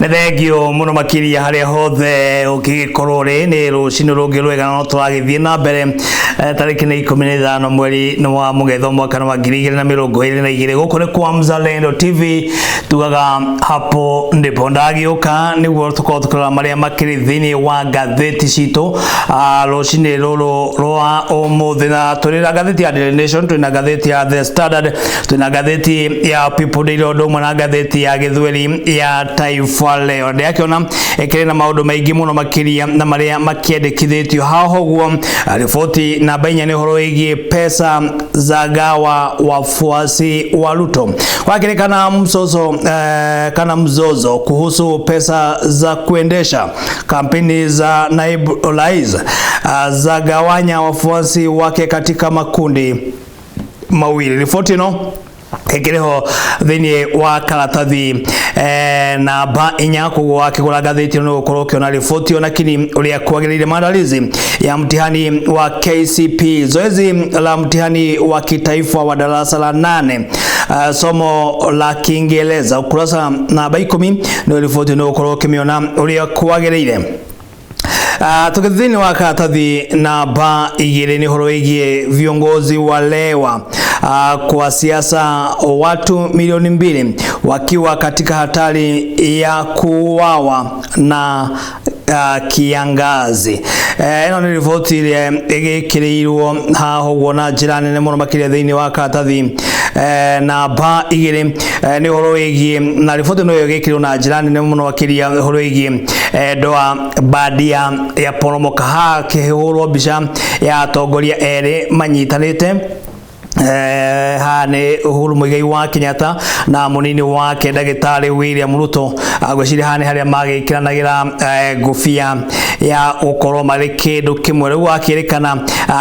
Nethegio muno makiria haria hothe ukigikorwo ri ni rucini rungi rwega no turagithie na mbere tariki ni 15 mweri ni wa mugetho mwaka wa 2022 guku ni kwa Mzalendo TV tugaga hapo ndipo ndagiuka niguo tukorwo tukora maria makiri thini wa gatheti citu rucini ruru rwa umuthi na turira gatheti ya Daily Nation, tuna gatheti ya The Standard, tuna gatheti ya People Daily, odumwe na gatheti ya Githweri ya Taifa Leo. Ndiakiona ekere na maundu maingi muno makiria na maria makiendekithitio haho guo riboti na bainya ni horo wigi pesa za gawa wafuasi wa Ruto. Wakirikana mzozo kuhusu pesa za kuendesha kampeni za naibu rais za gawanya wafuasi wake katika makundi mawili. Ripoti no ekereho thini wa karatathi na ba inyako wake kula gatheti no korokyo na ripoti lakini ulia kuagirire maandalizi ya mtihani wa KCP, zoezi la mtihani wa kitaifa wa darasa la 8 somo la Kiingereza ukurasa na 10 no ripoti no korokyo miona ulia kuagirire tukithini wa karatathi na ba igire ni horo wigi viongozi walewa kwa siasa, watu milioni 2 wakiwa katika hatari ya kuuawa na kiangazi. Eno ni ripoti ile igikirirwo haho guona njira nene muno makiria thini wa karatathi na ba igire ni horo wigi na ripoti no igikirirwo na njira nene muno makiria horo wigi doa badia ya poromoka ha kihurwo bica ya atongoria eri manyitanite hane Uhuru Muigai wa Kenyatta na munini wake Dagitari William Ruto agwiciri hane haria magikiranagira ngufia ya ukoro mari kindu kimwe riu akirikana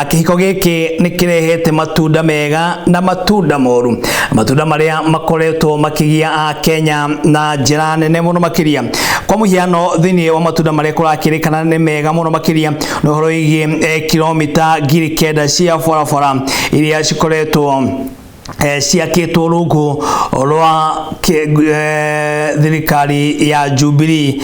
kihiko giki nikirehete matunda mega na matunda moru, matunda maria makoretwo makigia Kenya na njira nene muno makiria. Kwa muhiano thini wa matunda maria kurakirikana ni mega muno makiria no horo igi kilomita 900 cia barabara iria cikore siakitwo rungu rwa thirikari ya Jubilee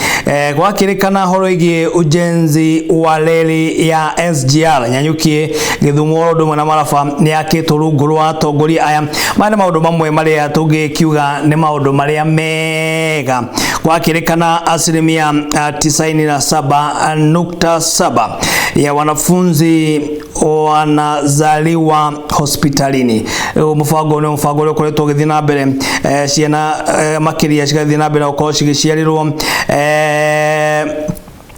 gwakirikana horo igi ujenzi wa reli ya SGR nyanyukie Githumo odumwe na Marafa ni akitwo rungu rwa atongoria aya mane maundu mamwe maria tungikiuga ni maundu maria mega. Gwakirikana asilimia 97.7 ya wanafunzi wanazaliwa hospitalini. Mufango ni mufango ule kuletwo githi na mbere ciana makiria cigathi na mbere uko cigiciarirwo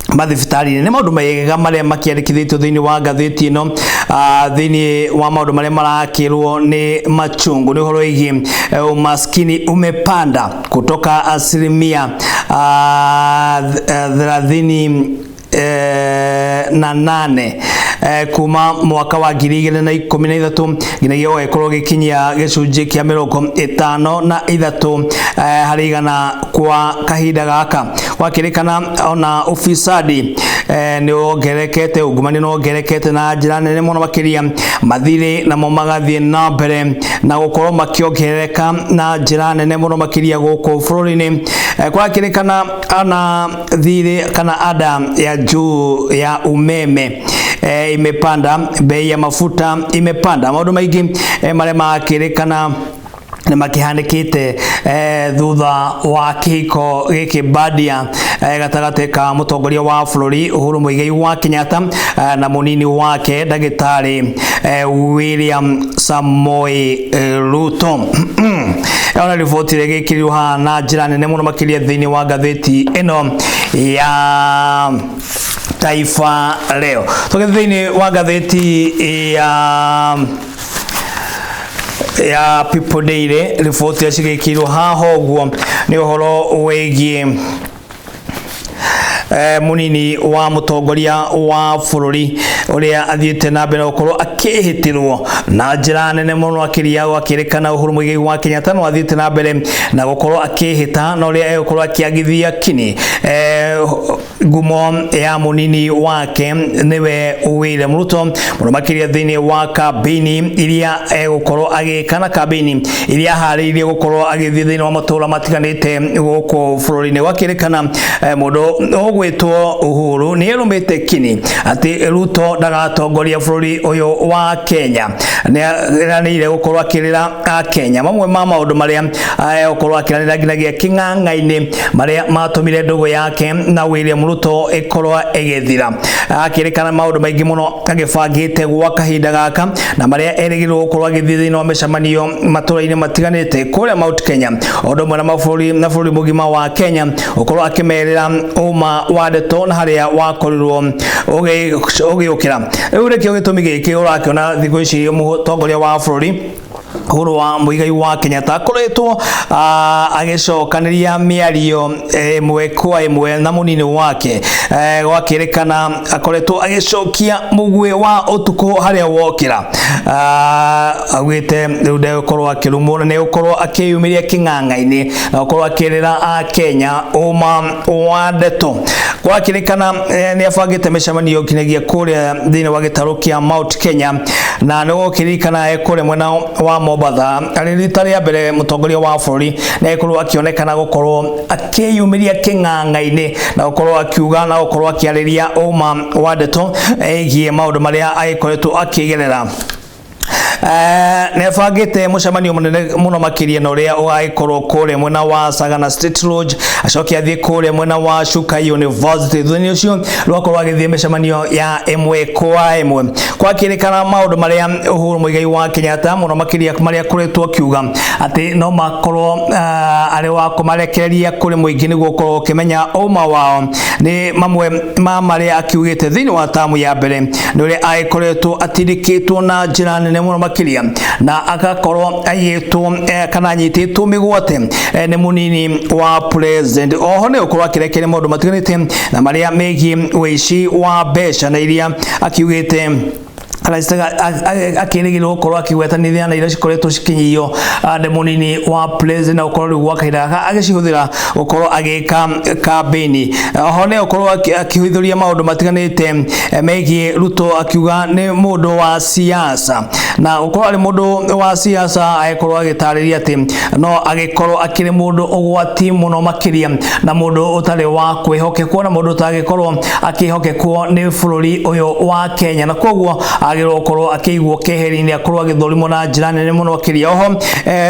mathibitari ni maundu mega maria makiandikithitio thini wa gatheti ino thini wa maundu maria marakirwo ni machungu ni horo igi umaskini umepanda kutoka asilimia 38 kuma mwaka wa 2013 nginayo ekorwo gikinyia gicunji kia 53 hari igana kwa kahinda gaka. Wakirikana ona ufisadi ni ongerekete, ugumani no ongerekete na njira nene muno makiria, mathiri na magathie na mbere na gukorwo makiongereka na njira nene muno makiria guku bururi-ini. Gwakirikana ana thiri kana ada ya juu ya umeme imepanda, bei ya mafuta imepanda, maundu maingi maria makirikana ni makihandikite thutha wa kihiko giki badia gatagate ka mutongoria wa bururi Uhuru Muigai wa Kenyatta na munini wake Dagitari William Samoei Ruto. Ona ripoti igikiriwa na njira nene muno makiria thini wa gatheti ino ya Taifa Leo. Thini wa gatheti ya People Daily ripoti yashigikirwo haho guo ni uhoro wegi munini wa mutongoria wa bururi uria athiite na mbere gukorwo akihitirwo na njira nene muno akiria akirekana Uhuru Muigai wa Kenyatta no athiite na mbere na gukorwo akihita na uria gukorwo akiagithia kini ngumo ya munini wake niwe William Ruto muno makiria thiini wa kabini iria gukorwo agikana kabini iria hariirie gukorwo agithie thiini wa matura matiganite guko bururi-ini wakirekana mundu ogwitwo Uhuru ni erumite kini ati Ruto ndagatongoria bururi uyu wa Kenya ni ile gukorwo akirira Kenya mamwe ma maundu maria gukorwo akiranira nginagia king'ang'a-ini maria matumire ndugu yake na William Ruto ikorwo egethira akirekana maundu maingi muno agibangite gwa kahinda gaka na maria erigirwo gukorwo agithie thiini wa micemanio matura-ini matiganite kuria Mount Kenya undu mwe na bururi mugima wa Kenya gukorwo akimerera uma wa ndeto na haria wakorirwo ugiukira riu rekio gitumi giki urakiona thiku ici mutongoria wa bururi Uhuru wa Muigai wa Kenyatta akoretwo agicokaniria miario imwe kwa imwe na munini wake gwakirekana akoretwo agicokia mugwe wa utuku haria wokira agwite riu ndegukorwo akirumwo na negukorwo akiyumiria king'ang'a-ini na gukorwo akirira Kenya uma wa ndeto gwakirekana ni abangite micemanio kinyagia kuria thiini wa gitaru kia Mount Kenya na no kirikana kuria mwena wa Mobatha ari rita ria mbere mutongoria wa bururi na ekorwo akionekana gukorwo akiyumiria king'ang'a-ini na gukorwo akiuga na gukorwo akiariria uma wa ndeto egie maundu maria agikoretwo akigerera nebangite mucemanio munene muno makiria na uria ugagikorwo kuria mwena wa Sagana State Lodge acokia thie kuria mwena wa Chuka University thuni ucio rwakorwo agithie micemanio ya imwe kwa imwe kwakirekana maundu maria Uhuru Muigai wa Kenyatta muno makiria maria kuretwo akiuga ati no makorwo ari wa kumarekereria kuri muingi niguo ukorwo ukimenya uma wao ni mamwe ma maria akiugite thiini wa tamu ya mbere ni uria agikoretwo atirikitwo na njira nene muno makiria na agakorwo ayitwo kana anyititwo migwate ni munini wa president oho ne ukorwo akirekere maundu matiganite na maria megie wici wa mbeca na iria akiugite akirigirwo gukorwo akigwetanithia na iria cikoretwo cikinyio nĩ munini wa president na gukorwo gwa kahinda agicihuthira gukorwo agika campaign oho ne gukorwo akihithuria maundu matiganite megie Ruto akiuga ni mundu wa siasa na gukorwo ari mundu wa siasa agikorwo agitariria ati no agikorwo akiri mundu ugwati muno makiria na mundu utari wa kwihokekwo na mundu utagikorwo akihokekwo ni bururi uyu wa Kenya na koguo agirwo korwo akigwo keheri-ini akorwo agithorimo na njira nene muno akiria oho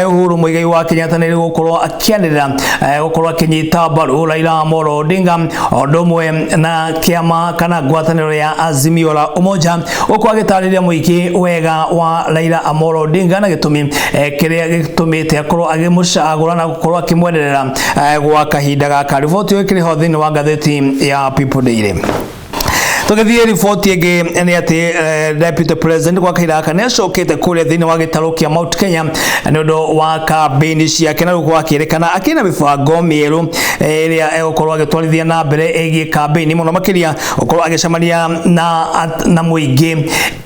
Uhuru Muigai wa Kenyatta ni gukorwo akianirira gukorwo akinyita mbaru Raila Amolo Odinga ondomwe na kiama kana ngwataniro ya Azimio la Umoja uko agitariria muingi wega wa Raila Amolo Odinga na gitumi kiria gitumite akorwo agimucagura na gukorwo akimwenerera gwa kahinda gaka riboti ikiri ho thiini wa ngatheti ya People Daily tugithie riboti igi ni ati deputy president kwa kahinda gaka niacokete kuria thiini wa gitaru kia Mount Kenya ni undu wa campaign ciake na gukorwo akirekana akina mibango mieru iria egukorwo agitwarithia na mbere egie campaign muno makiria gukorwo agicemania na muingi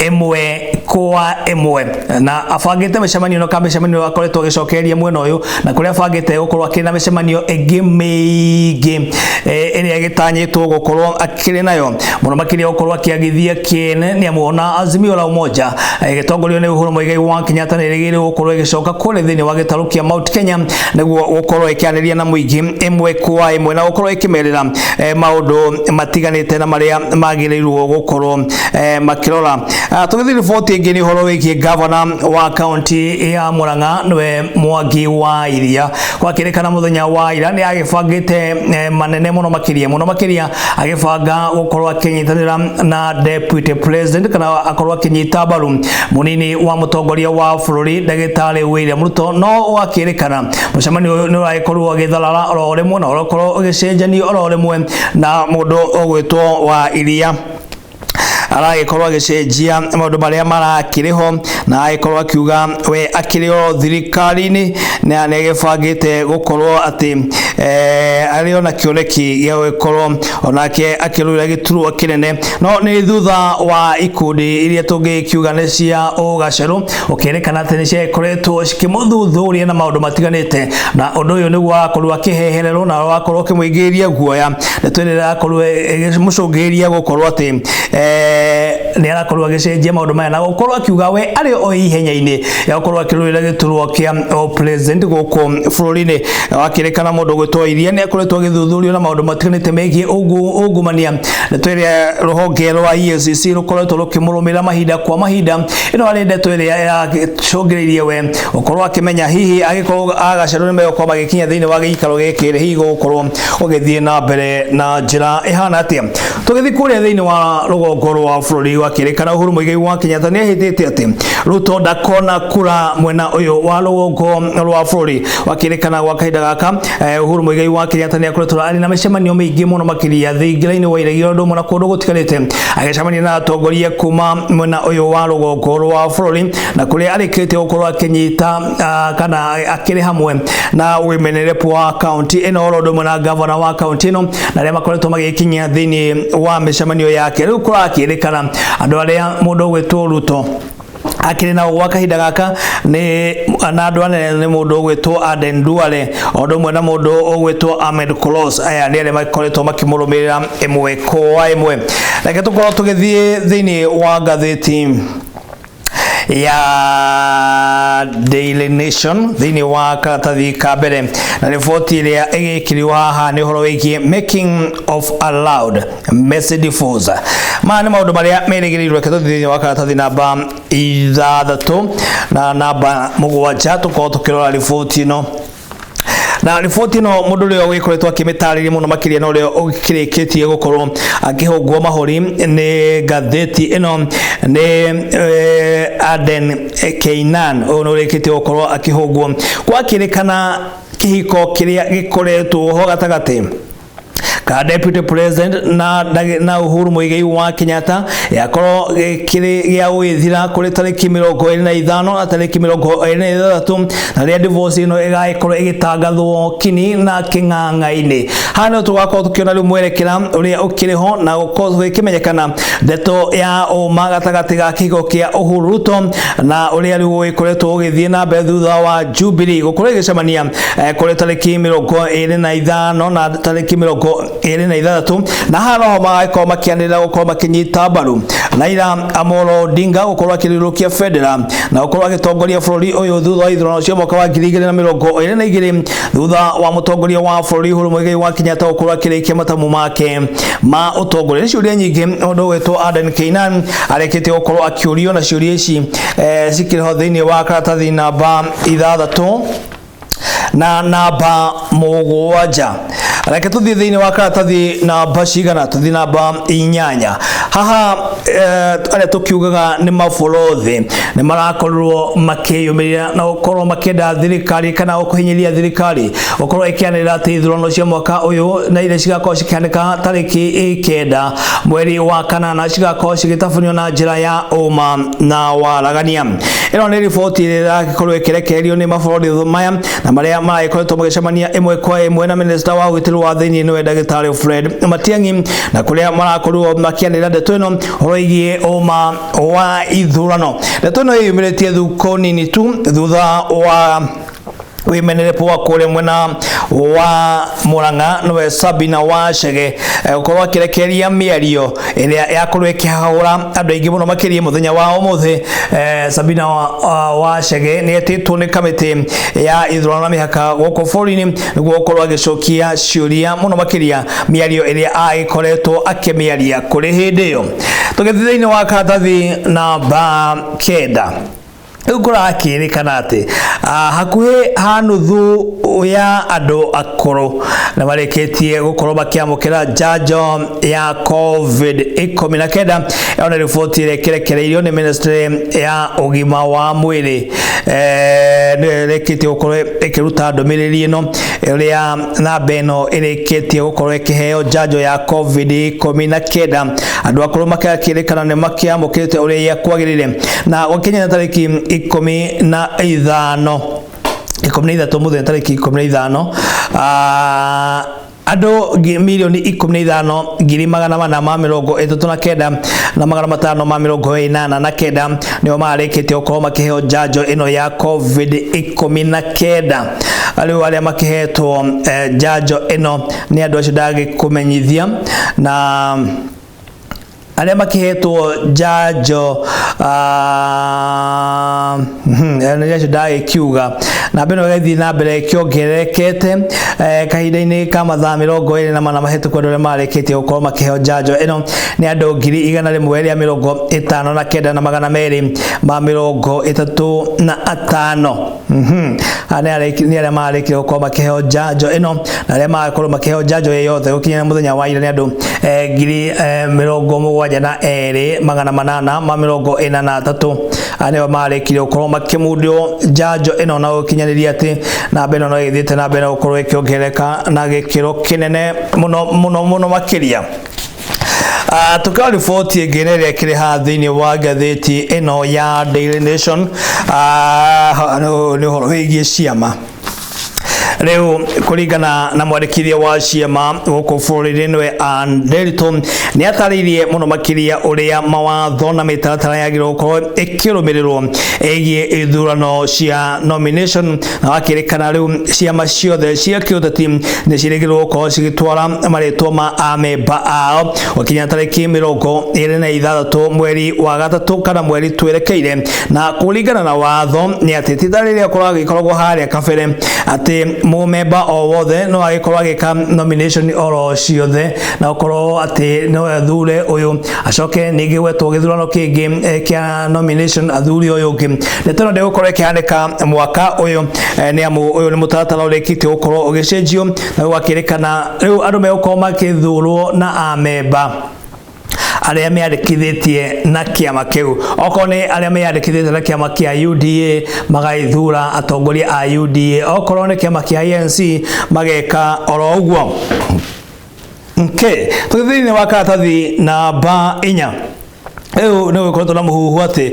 imwe kwa imwe na abangite micemanio no micemanio akoretwo agicokeria mwena uyu na kuria abangite gukorwo akina micemanio ingi miingi iria agitanyitwo gukorwo akiri nayo muno makiria gukorwo akiagithia kiene ni amuona Azimio la Umoja gitongorio ni Uhuru Muigai wa Kenyatta ni rigire gukorwo igicoka kule thiini wa gitaru kia Mount Kenya niguo gukorwo ikianiria na muingi imwe kwa imwe na gukorwo ikimerera maundu matiganite na maria magirirwo gukorwo makirora tugithie riboti ingi ni horo wikie governor wa county ya Murang'a niwe Mwangi wa Iria kwakirekana muthenya wa ira ni agibangite manene muno makiria agibanga gukorwo akinyitanira na deputy president kana akorwo akinyita mbaru munini wa mutongoria wa bururi Ndagitari William Ruto no wakirekana mucemanio ni uragikorwo agitharara oro rimwe na urakorwo ugicenjania oro rimwe na mundu ogwitwo wa Iria aragikorwo agicenjia maundu maria marakiriho na agikorwo akiuga we akiriro thirikari-ini na negebangite gukorwo ati ari ona kioneki gya gukorwo onake akirura gituruo kinene no ni thutha wa ikundi iria tungikiuga ni cia ugaceru ukerekana ati ni cia koretwo cikimuthuthuria na maundu matiganite na undu uyu niguo akorwo akihehererwo na akorwo akimuingiria guoya nitwirira akorwo mucungiria gukorwo ati ni arakorwo agicenjia maundu maya na gukorwo akiuga we ari o ihenya-ini ya gukorwo akirurira gituruo kia president guku bururi-ini wakirekana mundu gwitwa Iria ni akoretwo agithuthurio na maundu matiganite megie ungumania nitwirira ruhonge rwa EACC rukoretwo rukimurumira mahinda kwa mahinda ino ari ndeto iria yacungiririe we ukorwo akimenya hihi agikorwo agaceru ni meyo kwa magikinya thiini wa giikaro gikiri hihi gukorwo ugithie na mbere na njira ihana atia tugithi kuria thiini wa rugongo rwa bururi wakirekana Uhuru Muigai wa Kenyatta ni ahitite ati Ruto ndakona kura mwena uyu wa rugongo rwa bururi wakirekana gwa kahinda gaka Uhuru Muigai wa Kenyatta ni akoretwo ari na micemanio mingi muno makiria thingiraini wa iregio ndu mona kundu gutikanite agicemania na atongoria kuma mwena uyu wa rugongo rwa bururi na kuria arikite gukorwo akinyita kana akiri hamwe na wimenerepu wa county ino ro ndu na governor wa county ino na ria makoretwo magikinya thiini wa micemanio yake riu kura akirekana andu aria mundu gwitwo Ruto akiri na gwa kahinda gaka ni na andu anene ni mundu gwitwo Aden Duale ondo mwe na mundu gwitwo Ahmed Kolos aya ni aria makoretwo makimurumirira imwe kwa imwe reke tukorwo tugithie thiini wa ngatheti ya Daily Nation thiini wa karatathi ka mbere na riboti iria igikiriwa haha ni horo wigie making of allowed message force ni maundu maria merigirirwe thiini wa karatathi namba 6 na namba 7 tukorwo tukirora riboti ino na riboti no mundu rio gwikoretwo akimitariria muno makiria no rio ukirikitie gukorwo akihungwo mahuri ni ngatheti ino ni Aden Keinan ono rikitie gukorwo akihungwo kwakirekana kihiko kiria gikoretwo ho gatagati ka deputy president na Uhuru Muigai wa Kenyatta yakorwo kiri gya withira kuri tariki 25 na tariki 26 na ria divorce ino igaikorwo igitangathwo kini na king'ang'a-ini hano tugakorwo tukiona riu mwerekera uria ukiriho na gukorwo ikimenyekana ndeto ya uma gatagati ga kigo kia Uhuru Ruto na uria riu ikoretwo ugithie na mbere thutha wa Jubilee gukorwo igicemania kuri tariki 25 na tariki 26 na hano magakorwo makianirira gukorwo makinyita mbaru Raila Amolo Odinga gukorwo akirirukia federal na gukorwo agitongoria bururi uyu thutha wa ithurano cia mwaka wa 2022 thutha wa mutongoria wa bururi Uhuru Muigai wa Kenyatta gukorwo akirikia matamu make ma utongoria ni ciuria nyingi undu wetwo Aden Keinan arekete gukorwo akiurio na ciuria ici cikiriho thiini wa karatathi namba 6 na namba 7 reke tuthie thiini wa karatathi namba cigana tuthie namba 8 haha aria tukiugaga ni maborothi ni marakorwo makiyumirira na gukorwo makenda thirikari kana gukuhinyiria thirikari gukorwo ikianirira ati ithurano cia mwaka uyu na ile cigakorwo cikiandika tariki 9 mweri wa kanana cigakorwo cigitafunio na njira ya uma na waragania ino ni riboti iria ikorwo ikirekererio ni maborothi maya na maria marakoretwo magicemania imwe kwa imwe na minister wa ugitiri wa thiini ni Ndagitari Fred Matiang'i na kuria marakorwo makianira ndeto ino roigie uma wa ithurano ndeto ino yumiritie thuko nini tu thutha wa wimenerepu wa kure mwena wa Murang'a no Sabina Wachege ukorwo akirekeria miario iria yakorwo ikihahura andu aingi muno makirie muthenya wa umuthi Sabina Wachege ni etitwo ni kamiti ya ithurano na mihaka guku bururi-ini niguo gukorwo agicokia ciuria muno makiria miario iria agikoretwo akimiaria kuri hindi iyo tugithie thiini wa karatathi namba 9 ukora akirikana ati hakuhe hanuthu ya andu akoro na mareketie gukorwo makiamukira janjo ya COVID-19 ona riboti irekereirio ni ministry ya ugima wa mwiri reketie gukorwo ikiruta ndomiriri ino iria na beno ireketie gukorwo ikiheo janjo ya COVID-19 andu akoro makakirikana ni makiamukirite uria kwagirire na wakinya tariki 15 muthenya tariki 15 andu milioni 15,439 na 589 nio mareketie gukorwo makiheo janjo ino ya COVID-19 aliyo aria makihetwo janjo ino ni andu acio ndagikumenyithia na aria makihetwo janjo nĩacio ndagikiuga na beno gathi na mbere kiongerekete kahinda-inĩ ka mathaa 24 mahĩtũku andũ arĩa mareketie gũkorwo makĩheo janjo ĩno nĩ andũ 159,235 nĩ arĩa marekire gũkorwo makĩheo janjo ĩno na arĩa magakorwo makĩheo janjo yothe gũkinya mũthenya wa ira nĩ andũ 72,843 aneo marekire gũkorwo makĩmundwo janjo ĩno na gũkinyaniria atĩ na mbere no ĩthiĩte na mbere gũkorwo ĩkĩongereka na gĩkĩro kĩnene mũno makĩria. Tukao riboti ĩngĩ ĩrĩa ĩkĩrĩ haha thĩinĩ wa ngathĩti ĩno ya Daily Nation nĩ ũhoro wĩgiĩ ciama. Leo kuringana na mwandĩkithia wa ciama gũkũ bũrũri-inĩ we Anne Nderitu nĩ atarĩirie mũno makĩria ũrĩa mawatho na mĩtaratara yagĩrĩirwo gũkorwo ĩkĩrũmĩrĩrwo ĩgiĩ ithurano cia nomination na wakĩrĩkana rĩu ciama ciothe cia kĩũteti nĩ cirĩgĩrĩirwo gũkorwo cigĩtwara marĩtwa ma amemba ao gũkinya tarĩki 26 mweri wa gatatũ kana mweri twerekeire na kũringana na watho nĩ atĩ tita rĩrĩa gĩkoragwo harĩa kabere atĩ mũmemba o wothe no agĩkorwo agĩka nomination oro ciothe na gũkorwo atĩ no athure ũyũ acoke ningĩ gwetwo gĩthurano kĩngĩ kĩa nomination athuri ũyũ ũngĩ ndeto ĩno ndĩgũkorwo ĩkĩhanĩka mwaka ũyũ nĩ amu ũyũ nĩ mũtaratara ũrĩkĩtie gũkorwo ũgĩcenjio na gũgakĩrĩkana rĩu andũ megũkorwo makĩthurwo na amemba arĩa meyandĩkithĩtie na kĩama kĩu okorwo nĩ arĩa meyandĩkithĩtie na kĩama kĩa UDA magaithura atongoria a UDA okorwo nĩ kĩama kĩa ANC mageka oro ũguo. Thĩinĩ wa karatathi namba 4 Leo nĩ gũkoretwo na mũhuhu atĩ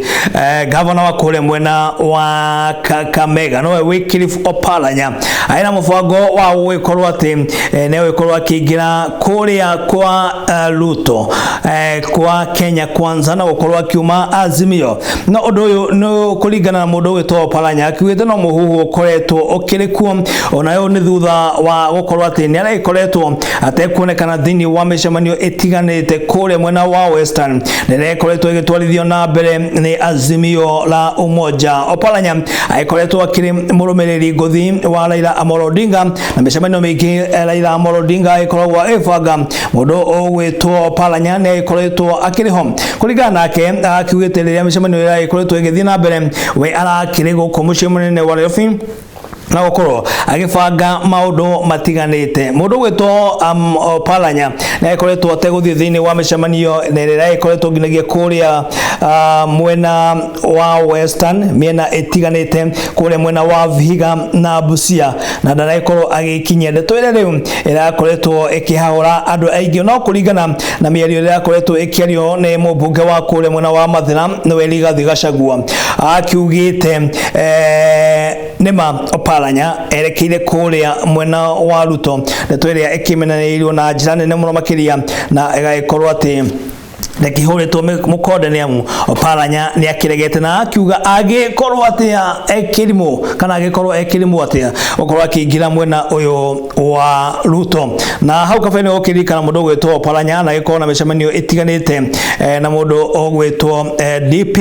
gavana wa kũrĩa mwena wa Kakamega nowe Wycliffe Oparanya aina mũbango wa gũgĩkorwo atĩ nĩ gũgĩkorwo akĩingĩra kũrĩa kwa Ruto kwa Kenya Kwanza na gũkorwo akiuma Azimio no ũndũ ũyũ nĩ kũringana na mũndũ ũgĩtwo Oparanya akiugĩte no mũhuhu ũkoretwo ũkĩrĩ kuo ona ũyũ nĩ thutha wa gũkorwo atĩ nĩ aragĩkoretwo atekuonekana thĩinĩ wa mĩcemanio ĩtiganĩte kũrĩa mwena wa Western koretwo igĩtwarithio na mbere ni Azimio la Umoja. Oparanya akoretwo akiri mũrũmĩrĩri ngũthi wa Raila Amolo Odinga na mĩcemanio mĩingĩ Raila Amolo Odinga akoragwo agĩbanga mũndũ ũgwĩtwo Oparanya nĩ akoretwo akĩrĩ ho kũringana nake akiugĩte rĩrĩa mĩcemanio ĩrĩa ĩkoretwo ĩgĩthiĩ na mbere we arakĩrĩ gũkũ mũciĩ mũnene wa Nairobi na gũkorwo agĩbanga maũndũ matiganĩte mũndũ gwĩtwo Oparanya nĩ akoretwo ategũthiĩ thĩinĩ wa mĩcemanio na ĩrĩa ĩkoretwo nginyagia kũrĩa mwena wa Western mĩena ĩtiganĩte kũrĩa mwena wa Vihiga na Busia na ndarakorwo agĩkinyia ndeto ĩrĩa rĩu ĩrakoretwo ĩkĩhahũra andũ aingĩ no kũringana na mĩario ĩrĩa ĩrakoretwo ĩkĩario nĩ mũmbunge wa kũrĩa mwena wa Mathĩra nĩwe Rigathĩ Gachagua akiugĩte nĩma Oparanya erekeire kũrĩa mwena wa Ruto ndeto ĩrĩa ĩkĩmenanĩirio na njĩra nene mũno makĩria na ĩgagĩkorwo atĩ nekihũrĩtwo mũkonde nĩ amu Oparanya nĩ akĩregete na akiuga agĩkorwo atĩa ekĩrimũ kana agĩkorwo ekĩrimũ atĩa gũkorwo akĩingĩra mwena ũyũ wa Ruto na hau kabere nĩ gũkĩririkana mũndũ ũgwĩtwo Oparanya na agĩkorwo na mĩcemanio ĩtiganĩte na mũndũ ũgwĩtwo DP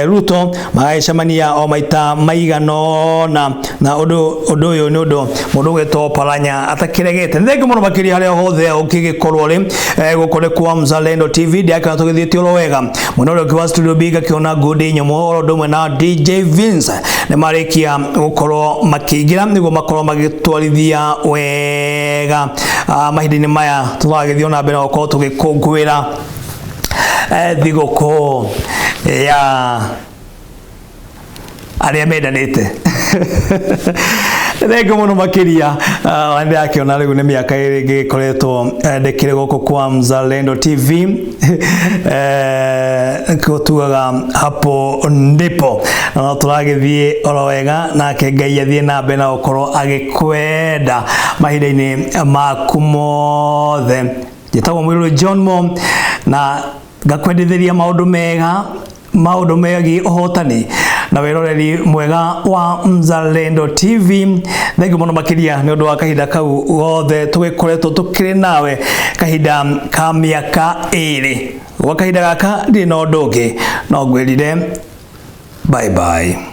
Ruto magĩcemania o maita maiganona na ũndũ ũyũ nĩ ũndũ mũndũ ũgwĩtwo Oparanya atakĩregete thengio mũno makĩria harĩa hothe ũkĩgĩkorwo rĩ gũkũ kwa Mzalendo TV ndiakana tugithitio ro wega muno ro kwa studio biga kiona Gudi Nyomo ro na DJ Vince ne marikia gukorwo makigira niguo makorwo magitwarithia wega mahindini maya turagithio na mbere gukorwo tugikungwira thigũkũ ya arĩa mendanĩte Thengio mũno makĩria wande akiona rĩu nĩ mĩaka ĩrĩ ngĩkoretwo ndekire gũkũ kwa Mzalendo TV kutugaga hapo ndipo na turagithie oro wega nake Ngai athie na mbere na gukorwo agikwenda mahinda-inĩ maku mothe. Njĩtagwo Mũirũrĩ John Mo na ngakwendithĩria maũndũ megiĩ ũhotani na wĩroreri mwega wa Mzalendo TV. Thengio mũno makĩria nĩ ũndũ wa kahinda kau gothe tũgĩkoretwo tũkĩrĩ nawe kahinda ka mĩaka ĩrĩ. Gwa kahinda gaka ndirĩ na ũndũ ũngĩ no ngwĩrire bye bye.